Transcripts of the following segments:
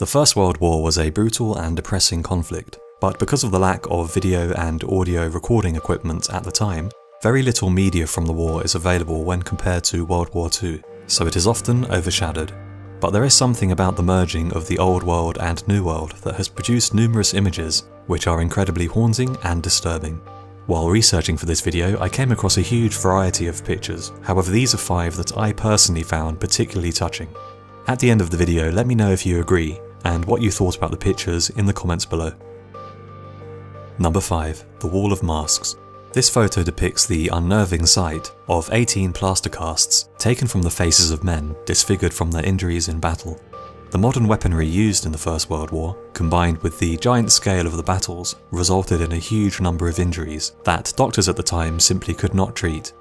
The First World War was a brutal and depressing conflict, but because of the lack of video and audio recording equipment at the time, very little media from the war is available when compared to World War II, so it is often overshadowed. But there is something about the merging of the Old World and New World that has produced numerous images which are incredibly haunting and disturbing. While researching for this video, I came across a huge variety of pictures, however these are 5 that I personally found particularly touching. At the end of the video, let me know if you agree, and what you thought about the pictures in the comments below. Number 5. The Wall of Masks. This photo depicts the unnerving sight of 18 plaster casts taken from the faces of men disfigured from their injuries in battle. The modern weaponry used in the First World War, combined with the giant scale of the battles, resulted in a huge number of injuries that doctors at the time simply could not treat.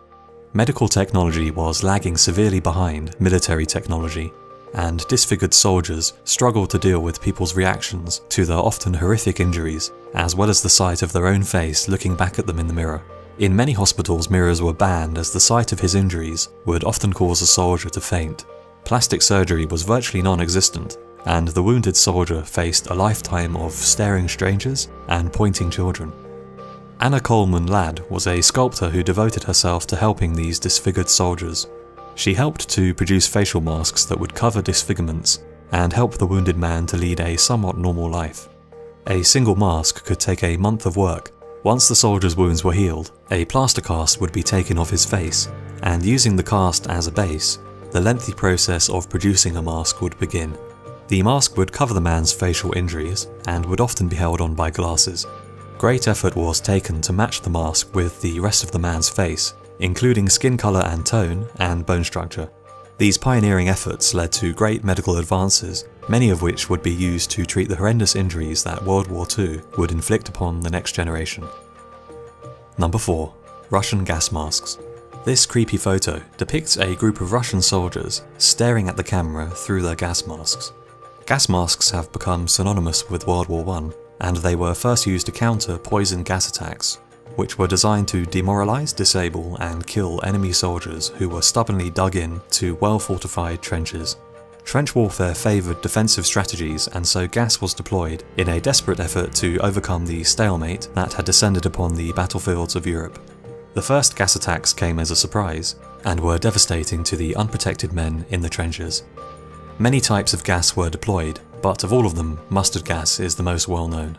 Medical technology was lagging severely behind military technology, and disfigured soldiers struggled to deal with people's reactions to their often horrific injuries, as well as the sight of their own face looking back at them in the mirror. In many hospitals, mirrors were banned as the sight of his injuries would often cause a soldier to faint. Plastic surgery was virtually non-existent, and the wounded soldier faced a lifetime of staring strangers and pointing children. Anna Coleman Ladd was a sculptor who devoted herself to helping these disfigured soldiers. She helped to produce facial masks that would cover disfigurements and help the wounded man to lead a somewhat normal life. A single mask could take a month of work. Once the soldier's wounds were healed, a plaster cast would be taken off his face, and using the cast as a base, the lengthy process of producing a mask would begin. The mask would cover the man's facial injuries and would often be held on by glasses. Great effort was taken to match the mask with the rest of the man's face, including skin colour and tone and bone structure. These pioneering efforts led to great medical advances, many of which would be used to treat the horrendous injuries that World War II would inflict upon the next generation. Number 4. Russian gas masks. This creepy photo depicts a group of Russian soldiers staring at the camera through their gas masks. Gas masks have become synonymous with World War I, and they were first used to counter poison gas attacks, which were designed to demoralize, disable, and kill enemy soldiers who were stubbornly dug in to well-fortified trenches. Trench warfare favoured defensive strategies, and so gas was deployed in a desperate effort to overcome the stalemate that had descended upon the battlefields of Europe. The first gas attacks came as a surprise, and were devastating to the unprotected men in the trenches. Many types of gas were deployed, but of all of them, mustard gas is the most well-known.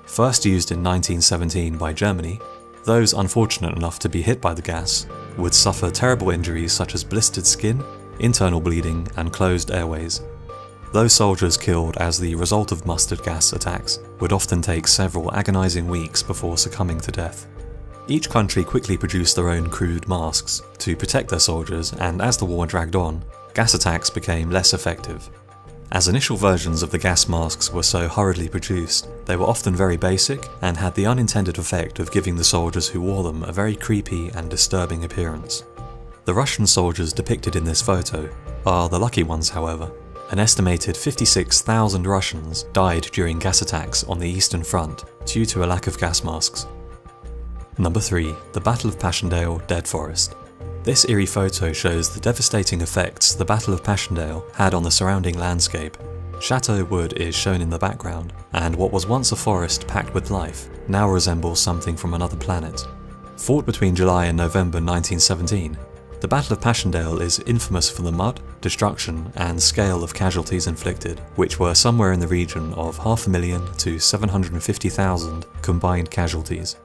First used in 1917 by Germany, those unfortunate enough to be hit by the gas would suffer terrible injuries such as blistered skin, internal bleeding, and closed airways. Those soldiers killed as the result of mustard gas attacks would often take several agonizing weeks before succumbing to death. Each country quickly produced their own crude masks to protect their soldiers, and as the war dragged on, gas attacks became less effective. As initial versions of the gas masks were so hurriedly produced, they were often very basic and had the unintended effect of giving the soldiers who wore them a very creepy and disturbing appearance. The Russian soldiers depicted in this photo are the lucky ones, however. An estimated 56,000 Russians died during gas attacks on the Eastern Front due to a lack of gas masks. Number 3. The Battle of Passchendaele Dead Forest. This eerie photo shows the devastating effects the Battle of Passchendaele had on the surrounding landscape. Chateau Wood is shown in the background, and what was once a forest packed with life now resembles something from another planet. Fought between July and November 1917, the Battle of Passchendaele is infamous for the mud, destruction, and scale of casualties inflicted, which were somewhere in the region of 500,000 to 750,000 combined casualties.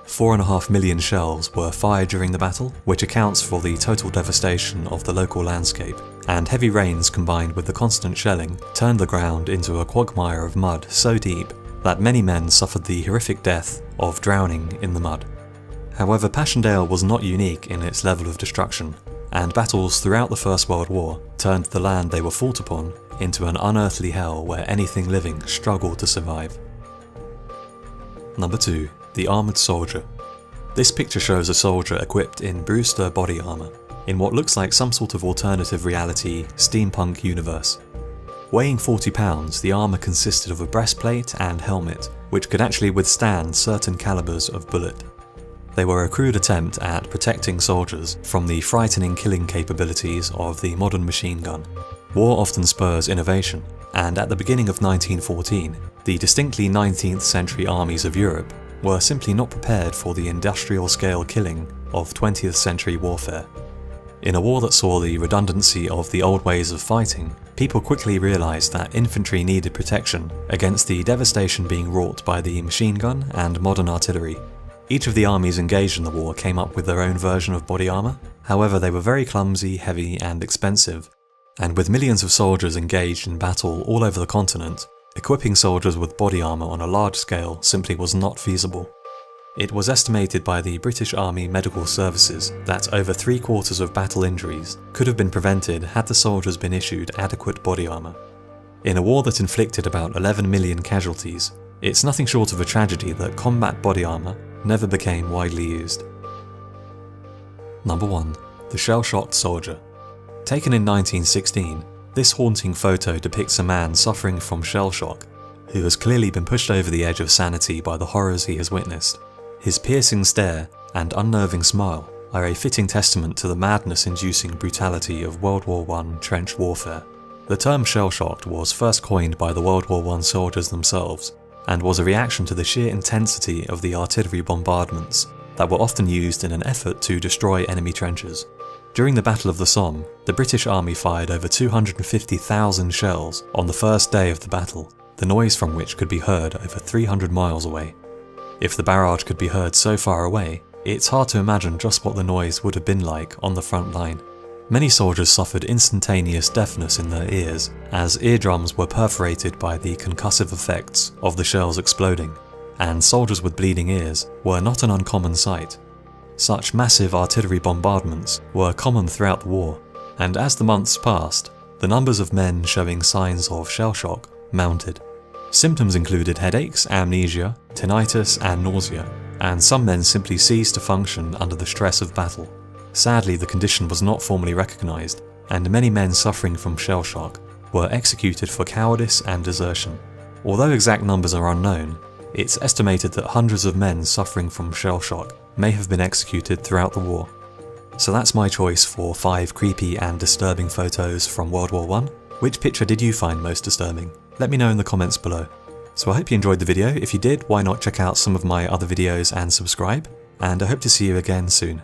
4.5 million shells were fired during the battle, which accounts for the total devastation of the local landscape, and heavy rains combined with the constant shelling turned the ground into a quagmire of mud so deep that many men suffered the horrific death of drowning in the mud. However, Passchendaele was not unique in its level of destruction, and battles throughout the First World War turned the land they were fought upon into an unearthly hell where anything living struggled to survive. Number 2. The Armoured Soldier. This picture shows a soldier equipped in Brewster body armour, in what looks like some sort of alternative reality steampunk universe. Weighing 40 pounds, the armour consisted of a breastplate and helmet, which could actually withstand certain calibers of bullet. They were a crude attempt at protecting soldiers from the frightening killing capabilities of the modern machine gun. War often spurs innovation, and at the beginning of 1914, the distinctly 19th century armies of Europe were simply not prepared for the industrial-scale killing of 20th century warfare. In a war that saw the redundancy of the old ways of fighting, people quickly realised that infantry needed protection against the devastation being wrought by the machine gun and modern artillery. Each of the armies engaged in the war came up with their own version of body armour, however they were very clumsy, heavy and expensive, and with millions of soldiers engaged in battle all over the continent, equipping soldiers with body armour on a large scale simply was not feasible. It was estimated by the British Army Medical Services that over 3/4 of battle injuries could have been prevented had the soldiers been issued adequate body armour. In a war that inflicted about 11 million casualties, it's nothing short of a tragedy that combat body armour never became widely used. Number 1. The Shell-Shocked Soldier. Taken in 1916, this haunting photo depicts a man suffering from shell shock, who has clearly been pushed over the edge of sanity by the horrors he has witnessed. His piercing stare and unnerving smile are a fitting testament to the madness-inducing brutality of World War I trench warfare. The term shell-shocked was first coined by the World War I soldiers themselves, and was a reaction to the sheer intensity of the artillery bombardments that were often used in an effort to destroy enemy trenches. During the Battle of the Somme, the British Army fired over 250,000 shells on the first day of the battle, the noise from which could be heard over 300 miles away. If the barrage could be heard so far away, it's hard to imagine just what the noise would have been like on the front line. Many soldiers suffered instantaneous deafness in their ears, as eardrums were perforated by the concussive effects of the shells exploding, and soldiers with bleeding ears were not an uncommon sight. Such massive artillery bombardments were common throughout the war, and as the months passed, the numbers of men showing signs of shell shock mounted. Symptoms included headaches, amnesia, tinnitus and nausea, and some men simply ceased to function under the stress of battle. Sadly, the condition was not formally recognised, and many men suffering from shell shock were executed for cowardice and desertion. Although exact numbers are unknown, it's estimated that hundreds of men suffering from shell shock may have been executed throughout the war. So that's my choice for 5 creepy and disturbing photos from World War I. Which picture did you find most disturbing? Let me know in the comments below. So I hope you enjoyed the video. If you did, why not check out some of my other videos and subscribe? And I hope to see you again soon.